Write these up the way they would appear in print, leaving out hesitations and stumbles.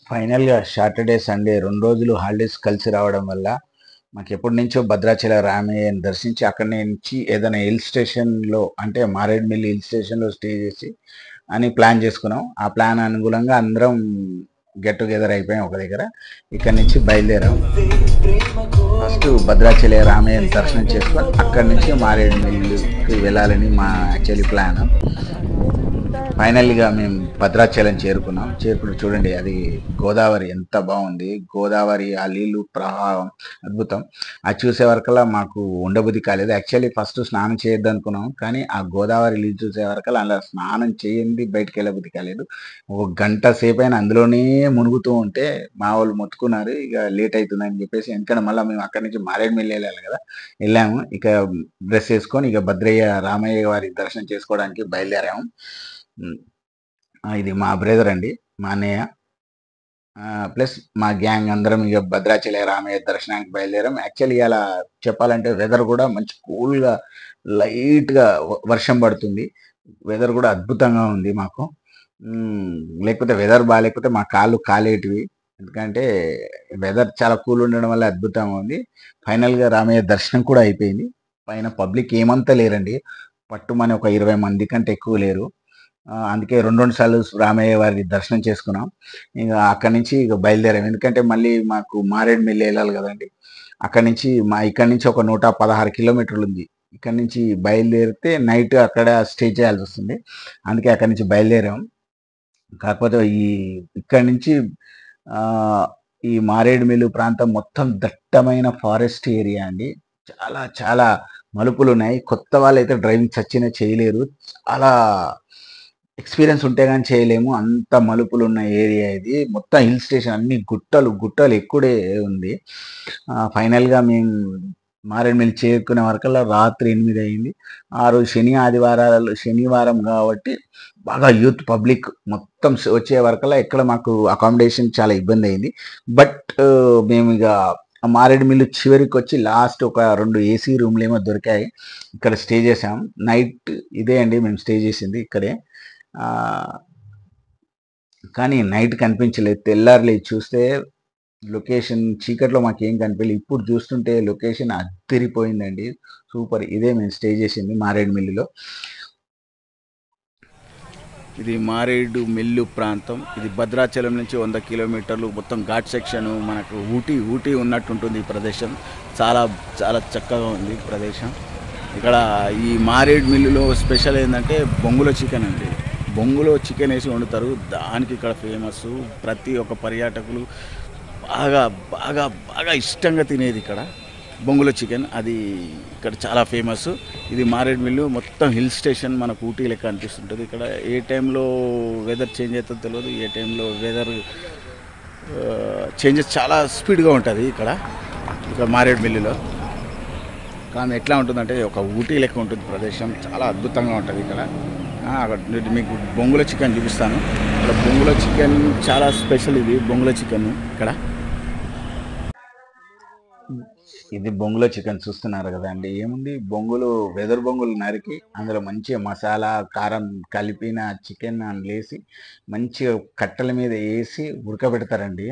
ఫైనల్‌గా Saturday, Sunday 2 రోజులు holidays కలిసి రావడం వల్ల మాకెప్పటి నుంచో భద్రాచల రామయ్యని దర్శించి అక్కడి నుంచి ఏదైనా హిల్ స్టేషన్‌లో అంటే మారేడుమిల్లి హిల్ స్టేషన్‌లో స్టే చేసి అని ప్లాన్ చేసుకున్నాం. ఆ ప్లాన్ అనుగుణంగా అందరం గెట్ టుగెదర్ అయిపోయాం ఒక దగ్గర. ఇక్కడి నుంచి బయలుదేరాం. ఫస్ట్ భద్రాచల రామయ్యని దర్శనం చేసుకొని అక్కడి నుంచి మారేడుమిల్లికి వెళ్ళాలని మా యాక్చువల్లీ ప్లాన్. ఫైనల్‌గా మేము భద్రాచలం చేరుకున్నాం. చేరుకుని చూడండి అది గోదావరి ఎంత బాగుంది. గోదావరి ఆ నీళ్ళు ప్రవాహం అద్భుతం. అది చూసే వరకల్లా మాకు ఉండబుద్ధి కాలేదు. యాక్చువల్లీ ఫస్ట్ స్నానం చేయొద్దనుకున్నాం. కానీ ఆ గోదావరి నీళ్ళు చూసే వరకల్లా అలా స్నానం చేయంది బయటికి వెళ్ళబుద్ధి కాలేదు. ఒక గంట సేపైనా అందులోనే మునుగుతూ ఉంటే మా వాళ్ళు మొత్తుకున్నారు. ఇక లేట్ అవుతుందని చెప్పేసి ఎందుకంటే మళ్ళీ మేము అక్కడి నుంచి మారేడుమిల్లి వెళ్ళాలి కదా! వెళ్ళాము. ఇక డ్రెస్ వేసుకొని ఇక భద్రయ్య రామయ్య వారి దర్శనం చేసుకోవడానికి బయలుదేరాము. హ్మ్. ఇది మా బ్రదర్ అండి. మా అన్నయ్య. ప్లస్ మా గ్యాంగ్ అందరం ఇక భద్రాచల రామయ్య దర్శనానికి బయలుదేరాం. యాక్చువల్లీ ఇయాల చెప్పాలంటే వెదర్ కూడా మంచి కూల్‌గా లైట్‌గా వర్షం పడుతుంది. వెదర్ కూడా అద్భుతంగా ఉంది మాకు. హ్మ్. లేకపోతే వెదర్ బాలేకపోతే మా కాళ్ళు కాలేటివి. ఎందుకంటే వెదర్ చాలా కూల్ ఉండడం వల్ల అద్భుతంగా ఉంది. ఫైనల్‌గా రామయ్య దర్శనం కూడా అయిపోయింది. పైన పబ్లిక్ ఏమంతా లేరండి. పట్టుమని ఒక 20 మంది కంటే ఎక్కువ లేరు. అందుకే 2, 2 సార్లు రామయ్య వారి దర్శనం చేసుకున్నాం. ఇక అక్కడి నుంచి ఇక బయలుదేరాం. ఎందుకంటే మళ్ళీ మాకు మారేడుమిల్లి వెళ్ళాలి కదండీ! అక్కడి నుంచి ఇక్కడి నుంచి ఒక 116 కిలోమీటర్లు ఉంది. ఇక్కడి నుంచి బయలుదేరితే నైట్ అక్కడ స్టే చేయాల్సొస్తుంది. అందుకే అక్కడి నుంచి బయలుదేరాం. కాకపోతే ఇక్కడి నుంచి ఆహ్, ఈ మారేడుమిల్లి ప్రాంతం మొత్తం దట్టమైన ఫారెస్ట్ ఏరియా అండి. చాలా చాలా మలుపులున్నాయి. కొత్త వాళ్ళైతే డ్రైవింగ్ చచ్చినా చేయలేరు. చాలా ఎక్స్‌పీరియన్స్ ఉంటే గాని చేయలేము. అంత మలుపులున్న ఏరియా ఇది. మొత్తం హిల్ స్టేషన్ అన్ని గుట్టలు, గుట్టలు ఎక్కుడే ఉంది. ఫైనల్‌గా మేము మారేడుమిల్లి చేరుకునే వరకల్లా రాత్రి 8 అయింది. ఆ రోజు శనివారం కాబట్టి బాగా యూత్ పబ్లిక్ మొత్తం వచ్చే వరకల్లా ఎక్కడ మాకు అకామిడేషన్ చాలా ఇబ్బందయింది. బట్ మేమిగ మారేడుమిల్లి చివరికొచ్చి లాస్ట్ ఒక 2 ఏసీ రూమ్‌లేమో దొరికాయి. ఇక్కడ స్టే చేశాం. నైట్ ఇదే అండి మేము స్టే చేసింది ఇక్కడే. ఆహ్, కానీ నైట్ కనిపించలేదు. తెల్లారి లేచి చూస్తే లొకేషన్ చీకట్లో మాకేం కనిపియలే. ఇప్పుడు చూస్తుంటే లొకేషన్ అద్దిరిపోయిందండి. సూపర్. ఇదే మేము స్టే చేసింది మారేడుమిల్లిలో. ఇది మారేడుమిల్లి ప్రాంతం. ఇది భద్రాచలం నుంచి 100 కిలోమీటర్లు. మొత్తం ఘాట్ సెక్షన్ మనకు ఊటీ ఉన్నట్టుంటుంది ఈ ప్రదేశం. చాలా చాలా చక్కగా ఉంది ప్రదేశం. ఇక్కడ ఈ మారేడుమిల్లిలో స్పెషల్ ఏంటంటే బొంగులో చికెన్ అండి. బొంగులో చికెన్ వేసి వండుతారు. దానికి ఇక్కడ ఫేమస్. ప్రతి ఒక్క పర్యాటకులు బాగా బాగా బాగా ఇష్టంగా తినేది ఇక్కడ బొంగులో చికెన్. అది ఇక్కడ చాలా ఫేమస్. ఇది మారేడుమిల్లి మొత్తం హిల్ స్టేషన్ మనకు ఊటీ లెక్క అనిపిస్తుంటుంది. ఇక్కడ ఏ టైంలో వెదర్ చేంజ్ అవుతుందో తెలియదు. ఏ టైంలో వెదర్ చేంజెస్ చాలా స్పీడ్గా ఉంటుంది ఇక్కడ మారేడుమిల్లిలో. కానీ ఎట్లా ఉంటుందంటే ఒక ఊటీ లెక్క ఉంటుంది ప్రదేశం. చాలా అద్భుతంగా ఉంటుంది ఇక్కడ. అక్కడ మీకు బొంగులో చికెన్ చూపిస్తాను. ఇక్కడ బొంగులో చికెన్ చాలా స్పెషల్. ఇది బొంగులో చికెన్ ఇక్కడ. ఇది బొంగులో చికెన్ చూస్తున్నారు కదండి. ఏముంది బొంగులు వెదర్ బొంగులు నరికి అందులో మంచిగా మసాలా కారం కలిపిన చికెన్ లేసి మంచిగా కట్టెల మీద వేసి ఉడకబెడతారండి.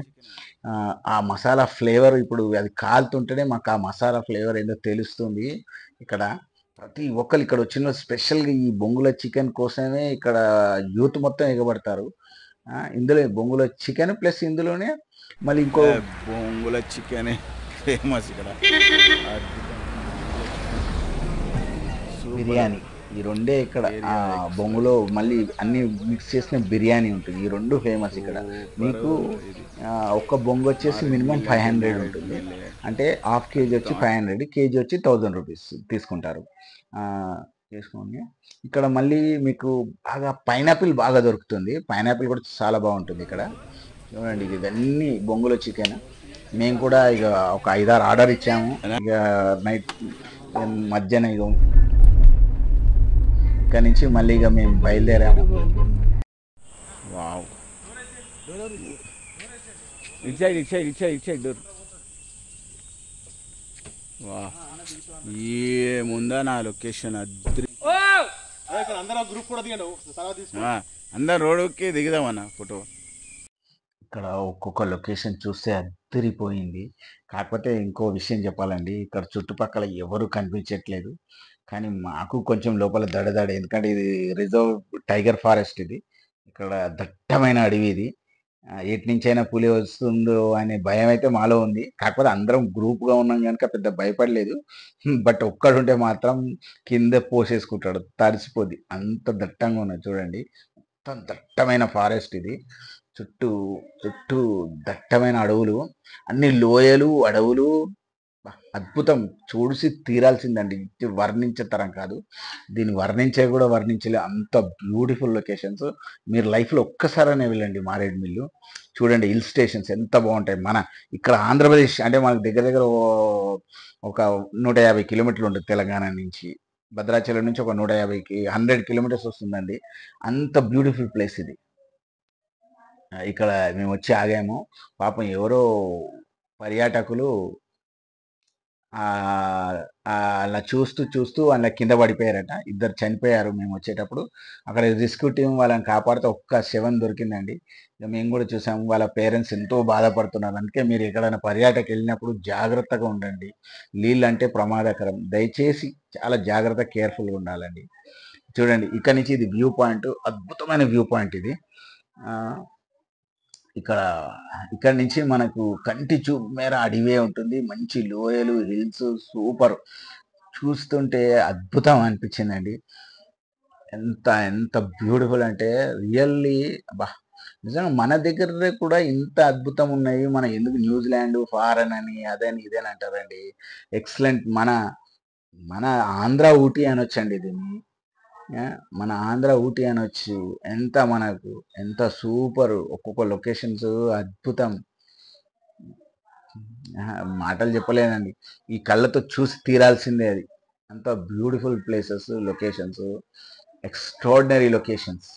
ఆ మసాలా ఫ్లేవర్ ఇప్పుడు అది కాలుతుంటేనే మాకు ఆ మసాలా ఫ్లేవర్ ఏందో తెలుస్తుంది. ఇక్కడ ప్రతి ఒక్కరు ఇక్కడ వచ్చిన స్పెషల్గా ఈ బొంగుల చికెన్ కోసమే ఇక్కడ యూత్ మొత్తం ఎగబడతారు. ఇందులో బొంగుల చికెన్ ప్లస్ ఇందులోనే మళ్ళీ ఇంకో బొంగుల చికెన్ ఫేమస్ ఇక్కడ. బిర్యానీ ఈ రెండే ఇక్కడ బొంగులో మళ్ళీ అన్ని మిక్స్ చేసిన బిర్యానీ ఉంటుంది. ఈ రెండు ఫేమస్ ఇక్కడ. మీకు ఒక్క బొంగు వచ్చేసి మినిమం 500 ఉంటుంది. అంటే హాఫ్ కేజీ వచ్చి 500, కేజీ వచ్చి 1000 రూపీస్ తీసుకుంటారు. చేసుకోండి. ఇక్కడ మళ్ళీ మీకు బాగా పైనాపిల్ బాగా దొరుకుతుంది. పైనాపిల్ కూడా చాలా బాగుంటుంది ఇక్కడ. చూడండి ఇవన్నీ బొంగులో చికెన్. మేము కూడా ఇక ఒక 5-6 ఆర్డర్ ఇచ్చాము. ఇక నైట్ మధ్యాహ్నం ఇక్కడ నుంచి మళ్ళీ ఇక మేము బయలుదేరాము. వావ్, ఇటు సైడ్ డోర్. వా ఏముందా నా లొకేషన్ అందరూ రోడ్డుకి దిగుదామన్న ఫోటో. ఇక్కడ ఒక్కొక్క లొకేషన్ చూస్తే అద్దరిపోయింది. కాకపోతే ఇంకో విషయం చెప్పాలండి. ఇక్కడ చుట్టుపక్కల ఎవరు కనిపించట్లేదు. కానీ మాకు కొంచెం లోపల దడదడ. ఎందుకంటే ఇది రిజర్వ్ టైగర్ ఫారెస్ట్ ఇది. ఇక్కడ దట్టమైన అడవి ఇది. ఎటు నుంచైనా పులి వస్తుందో అనే భయమైతే మాలో ఉంది. కాకపోతే అందరం గ్రూప్‌గా ఉన్నాం గనుక పెద్ద భయపడలేదు. బట్ ఒక్కడుంటే మాత్రం కింద పోసేసుకుంటాడు. తడిసిపోద్ది. అంత దట్టంగా ఉన్నది చూడండి. మొత్తం దట్టమైన ఫారెస్ట్ ఇది. చుట్టూ చుట్టూ దట్టమైన అడవులు, అన్ని లోయలు, అడవులు. అద్భుతం. చూసి తీరాల్సిందండి. ఇది వర్ణించే తరం కాదు. దీన్ని వర్ణించే కూడా వర్ణించలే. అంత బ్యూటిఫుల్ లొకేషన్స్. మీరు లైఫ్‌లో ఒక్కసారైనా వెళ్ళండి మారేడుమిల్లి. చూడండి హిల్ స్టేషన్స్ ఎంత బాగుంటాయి. మన ఇక్కడ ఆంధ్రప్రదేశ్ అంటే మనకు దగ్గర దగ్గర ఒక 150 కిలోమీటర్లు ఉంటుంది తెలంగాణ నుంచి. భద్రాచలం నుంచి ఒక 100 కిలోమీటర్స్ వస్తుందండి. అంత బ్యూటిఫుల్ ప్లేస్ ఇది. ఇక్కడ మేమొచ్చి ఆగాము. పాపం ఎవరో పర్యాటకులు అలా చూస్తూ అలా కింద పడిపోయారట. ఇద్దరు చనిపోయారు మేమొచ్చేటప్పుడు. అక్కడ రెస్క్యూ టీమ్ వాళ్ళని కాపాడితే ఒక్క శవం దొరికిందండి. ఇక మేము గూడా చూసాము. వాళ్ళ పేరెంట్స్ ఎంతో బాధపడుతున్నారు. అందుకే మీరు ఎక్కడైనా పర్యాటకెళ్ళినప్పుడు జాగ్రత్తగా ఉండండి. నీళ్ళంటే ప్రమాదకరం. దయచేసి చాలా జాగ్రత్త కేర్‌ఫుల్‌గా ఉండాలండి. చూడండి ఇక్కడి నుంచి ఇది వ్యూ పాయింట్. అద్భుతమైన వ్యూ పాయింట్ ఇది. ఆహ్ ఇక్కడ ఇక్కడి నుంచి మనకు కంటి చూపు మేర అడవే ఉంటుంది. మంచి లోయలు, హిల్స్ సూపర్. చూస్తుంటే అద్భుతం అనిపించిందండి. ఎంత బ్యూటిఫుల్ అంటే రియల్లీ అబ్బా! నిజంగా మన దగ్గర కూడా ఇంత అద్భుతం ఉన్నాయి. మనం ఎందుకు న్యూజిలాండ్, ఫారెన్ అని అదని ఇదని అంటారండి. ఎక్సలెంట్ మన ఆంధ్ర ఊటీ అనొచ్చండి దీన్ని. మన ఆంధ్ర ఊటీ అనొచ్చు. ఎంత సూపర్ ఒక్కొక్క లొకేషన్స్ అద్భుతం. మాటలు చెప్పలేనండి. ఈ కళ్ళతో చూసి తీరాల్సిందే అది. అంత beautiful places, locations, extraordinary locations.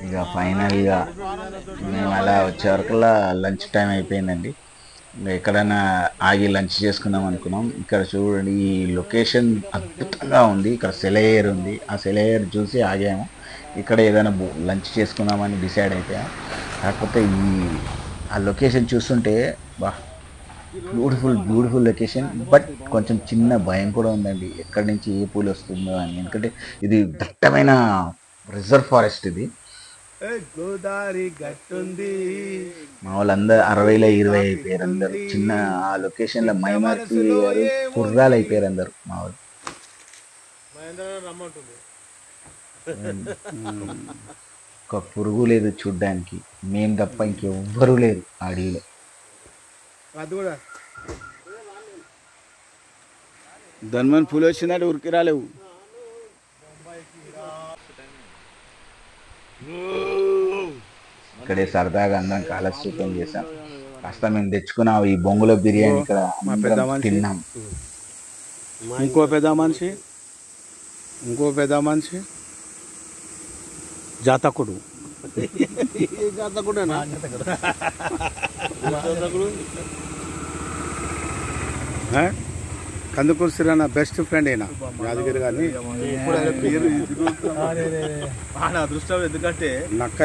ఇక ఫైనల్గా మేము అలా వచ్చే వరకల్లా లంచ్ టైం అయిపోయిందండి. ఇంకా ఎక్కడైనా ఆగి లంచ్ చేసుకుందాం అనుకున్నాం. ఇక్కడ చూడండి ఈ లొకేషన్ అద్భుతంగా ఉంది. ఇక్కడ సెలయేరు ఉంది. ఆ సెలయేరు చూసి ఆగాము. ఇక్కడ ఏదైనా లంచ్ చేసుకుందామని డిసైడ్ అయిపోయాం. కాకపోతే ఆ లొకేషన్ చూస్తుంటే బా బ్యూటిఫుల్ లొకేషన్. బట్ కొంచెం చిన్న భయం కూడా ఉందండి. ఎక్కడి నుంచి ఏ పూలు వస్తుందో అని. ఎందుకంటే ఇది దట్టమైన రిజర్వ్ ఫారెస్ట్ ఇది. గోదావరి గట్టుంది. మా వాళ్ళందరూ 60లో 20 అయిపోయారు అందరు. చిన్న ఆ లొకేషన్ లో మైమార్కి కుర్రాలు అయిపోయారు అందరు మా వాళ్ళు. ఒక పురుగు లేదు చూడ్డానికి. మేము తప్ప ఇంకెవ్వరూ లేరు ఆ అడవిలో. ధన్మన్ పూలు వచ్చిందంటే ఉరికి రాలేవు. ఇక్కడే సరదాగా అందరం కాలక్షేపం చేసాం. కాస్త మేము తెచ్చుకున్నాం ఈ బొంగుల బిర్యానీ ఇక్కడ తిన్నాం. ఇంకో పెద్ద మనిషి జాతకుడు. కందుకూరు సిరన్న బెస్ట్ ఫ్రెండ్ అయినా యాదగిరి గారిని అదృష్టం. ఎందుకంటే నక్క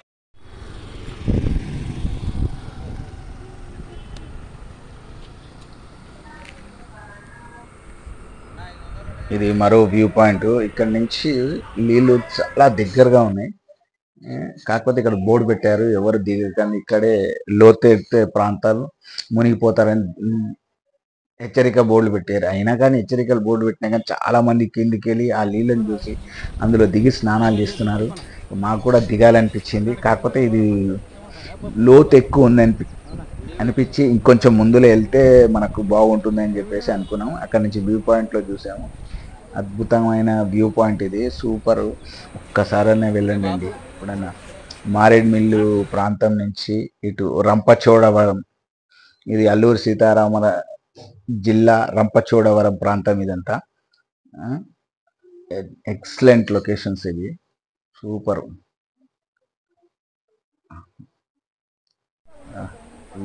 ఇది మరో వ్యూ పాయింట్. ఇక్కడ నుంచి నీళ్ళు చాలా దగ్గరగా ఉన్నాయి. కాకపోతే ఇక్కడ బోర్డు పెట్టారు ఎవరు దిగకండి, ఇక్కడే లోతెత్తే ప్రాంతాలు మునిగిపోతారని హెచ్చరిక బోర్డులు పెట్టారు. అయినా కానీ హెచ్చరికలు బోర్డు పెట్టినా కానీ చాలా మంది కిందికి వెళ్ళి ఆ నీళ్ళని చూసి అందులో దిగి స్నానాలు చేస్తున్నారు. మాకు కూడా దిగాలనిపించింది. కాకపోతే ఇది లోతు ఎక్కువ ఉంది అనిపించి ఇంకొంచెం ముందులో వెళ్తే మనకు బాగుంటుంది అని చెప్పేసి అనుకున్నాం. అక్కడ నుంచి వ్యూ పాయింట్లో చూసాము. అద్భుతమైన వ్యూ పాయింట్ ఇది. సూపర్. ఒక్కసారనే వెళ్ళండి అండి ఎప్పుడన్నా మారేడుమిల్లు ప్రాంతం నుంచి ఇటు రంపచోడవరం. ఇది అల్లూరు సీతారామర జిల్లా రంపచోడవరం ప్రాంతం ఇదంతా. ఎక్సలెంట్ లొకేషన్స్ ఇవి. సూపర్.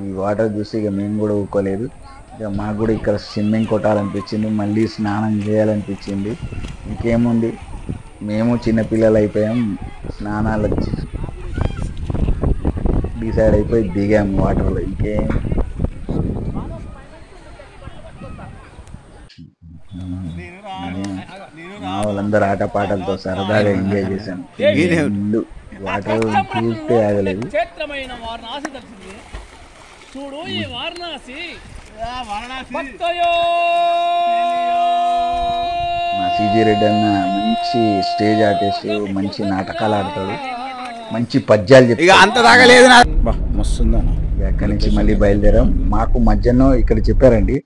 ఈ వాటర్ చూసి ఇక మేము కూడా ఊరుకోలేదు. ఇక మాకు కూడా ఇక్కడ స్విమ్మింగ్ కొట్టాలనిపించింది, మళ్ళీ స్నానం చేయాలనిపించింది. ఇంకేముంది, మేము చిన్నపిల్లలు అయిపోయాం, స్నానాలు డిసైడ్ అయిపోయి దిగాము వాటర్లో. ఇంకేం మా వాళ్ళందరూ ఆటపాటలతో సరదాగా ఎంజాయ్ చేశాం. వాటర్ చూస్తే ఆగలేదు. చూడు ఈ వారణాసి మా సిజి రెడ్డి అన్న మంచి స్టేజ్ ఆర్టిస్ట్, మంచి నాటకాలు ఆడతాడు, మంచి పద్యాలు చెప్తాడు. అంత తాగలేదు మస్తుందా. అక్కడి నుంచి మళ్ళీ బయలుదేరాం. మాకు మధ్యాహ్నం ఇక్కడ చెప్పారండి,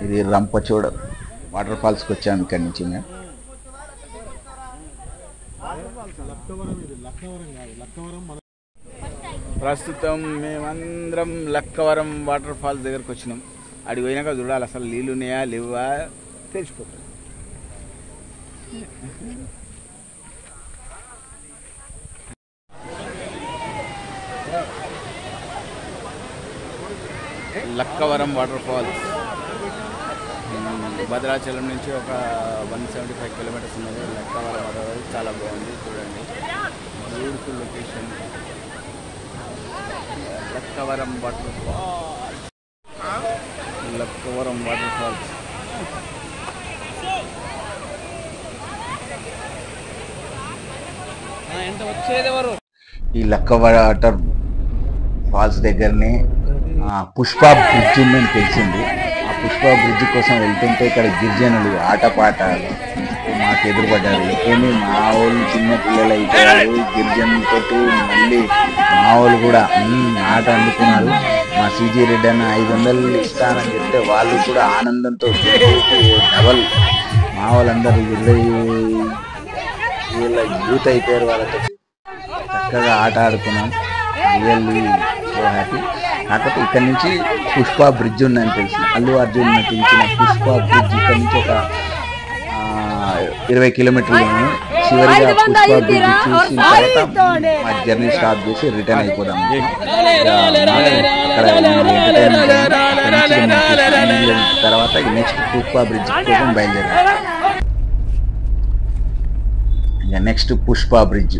ఇది రంపచోడ వాటర్ ఫాల్స్కి వచ్చాము. ఇక్కడి నుంచి మేము ప్రస్తుతం మేమందరం లక్కవరం వాటర్ ఫాల్స్ దగ్గరకు వచ్చినాం. అడిగి పోయినాక చూడాలి అసలు నీళ్ళు ఉన్నాయా లేవా తెలిసిపోతుంది. లక్కవరం వాటర్ ఫాల్స్ భద్రాచలం నుంచి ఒక 175 కిలోమీటర్స్ ఉన్నది. లక్కవరం వాటర్ ఫాల్స్ చాలా బాగుంది, చూడండి, beautiful location. Lakkavaram waterfalls, Lakkavaram waterfalls. ఈ లక్క వాటర్ ఫాల్స్ దగ్గరనే పుష్ప బ్రిడ్జ్ ఉందని తెలిసింది. ఆ పుష్ప బ్రిడ్జ్ కోసం వెళ్తుంటే ఇక్కడ గిరిజనులు ఆటపాటాలు మాకు ఎదురుపడ్డారు. ఇంకేమి మా వాళ్ళు చిన్న పిల్లలు అయిపోయారు, గిరిజనులతో మళ్ళీ మా వాళ్ళు కూడా ఆట అందుకున్నారు. మా సిజి రెడ్డి అన్న 500 ఇస్తానని చెప్తే వాళ్ళు కూడా ఆనందంతో డబల్. మా వాళ్ళందరూ 20 యూత్ అయిపోయారు, వాళ్ళతో చక్కగా ఆట ఆడుకున్నాం. Really so happy. కాకపోతే ఇక్కడ నుంచి పుష్ప బ్రిడ్జ్ ఉందని తెలిసి, అల్లు అర్జున్ నటించిన పుష్ప బ్రిడ్జ్ ఇక్కడ నుంచి ఒక 20 కిలోమీటర్లు. చివరిగా పుష్ప బ్రిడ్జ్ చూసిన తర్వాత మా జర్నీ స్టాప్ చేసి రిటర్న్ అయిపోదాం. తర్వాత నెక్స్ట్ పుష్ప బ్రిడ్జ్ కోసం బయలుదేరాం. నెక్స్ట్ పుష్ప బ్రిడ్జ్,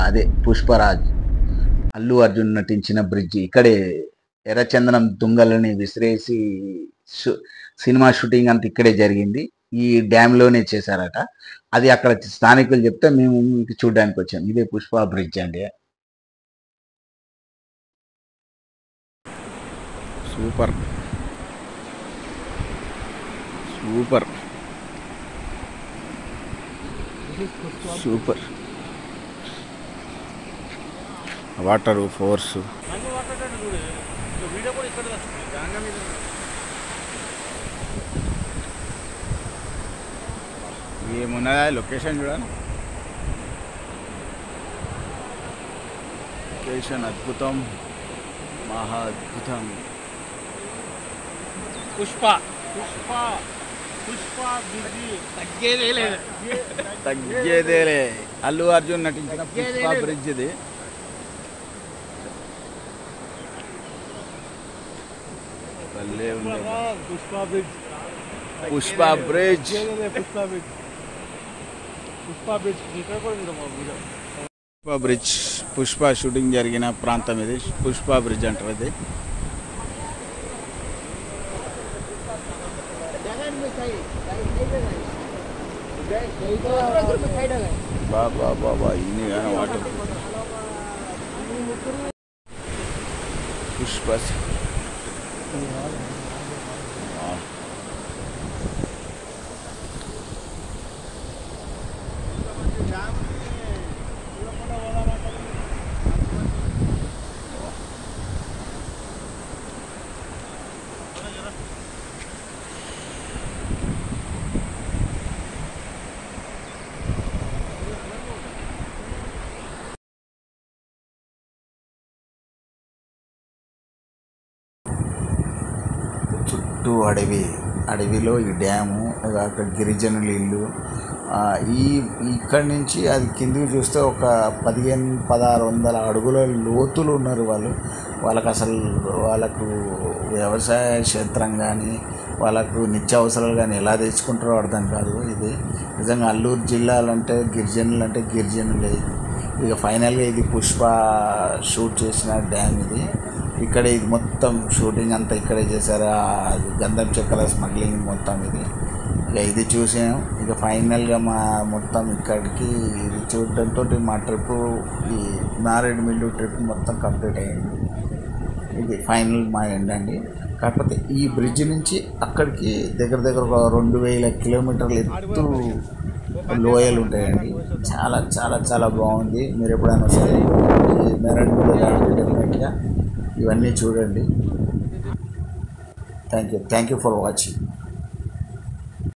అదే పుష్పరాజ్, అల్లు అర్జున్ నటించిన బ్రిడ్జ్. ఇక్కడే ఎర్రచందనం దుంగలని విసిరేసి సినిమా షూటింగ్ అంతా ఇక్కడే జరిగింది. ఈ డ్యామ్లోనే చేశారట. అది అక్కడ స్థానికులు చెప్తే మేము చూడడానికి వచ్చాం. ఇదే పుష్ప బ్రిడ్జ్ అండి. Super super super. Water force ఏమున్నదా లొకేషన్ చూడాలి. లొకేషన్ అద్భుతం, మహా అద్భుతం. పుష్ప తగ్గేదేలే. అల్లు అర్జున్ నటించిన పుష్ప బ్రిడ్జ్ ఇది. పుష్ప బ్రిడ్జ్ పుష్ప షూటింగ్ జరిగిన ప్రాంతం ఇది. పుష్ప బ్రిడ్జ్ అంటారు ఇది. బాబా బాబా ఇన్ని కానీ వాటర్ పుష్ప చుట్టూ అడవిలో ఈ డ్యాము, అక్కడ గిరిజనుల ఇల్లు, ఈ ఇక్కడి నుంచి అది కిందికి చూస్తే ఒక 1500-1600 అడుగుల లోతులు ఉన్నారు వాళ్ళకు అసలు వాళ్ళకు వ్యవసాయ క్షేత్రం కానీ వాళ్ళకు నిత్యావసరాలు కానీ ఎలా తెచ్చుకుంటారో అర్థం కాదు. ఇది నిజంగా అల్లూరు జిల్లాలంటే గిరిజనులే. ఇక ఫైనల్గా ఇది పుష్ప షూట్ చేసిన డ్యామ్ ఇది. ఇక్కడ ఇది మొత్తం షూటింగ్ అంతా ఇక్కడే చేశారు. గంధం చెక్కల స్మగ్లింగ్ మొత్తం ఇది చూసాం. ఇక ఫైనల్గా మా మొత్తం ఇక్కడికి ఇది చూడటంతో మా ట్రిప్ ఈ నారాయణమిల్లు ట్రిప్ మొత్తం కంప్లీట్ అయ్యింది. ఇది ఫైనల్ మా ఎండ్ అండి. కాకపోతే ఈ బ్రిడ్జ్ నుంచి అక్కడికి దగ్గర ఒక 2000 కిలోమీటర్ల ఎత్తు లోయలు ఉంటాయండి. చాలా చాలా చాలా బాగుంది. మీరు ఎప్పుడైనా సరే ఈ నారాయణమిల్లు డెఫినెట్గా ఇవన్నీ చూడండి. Thank you for watching.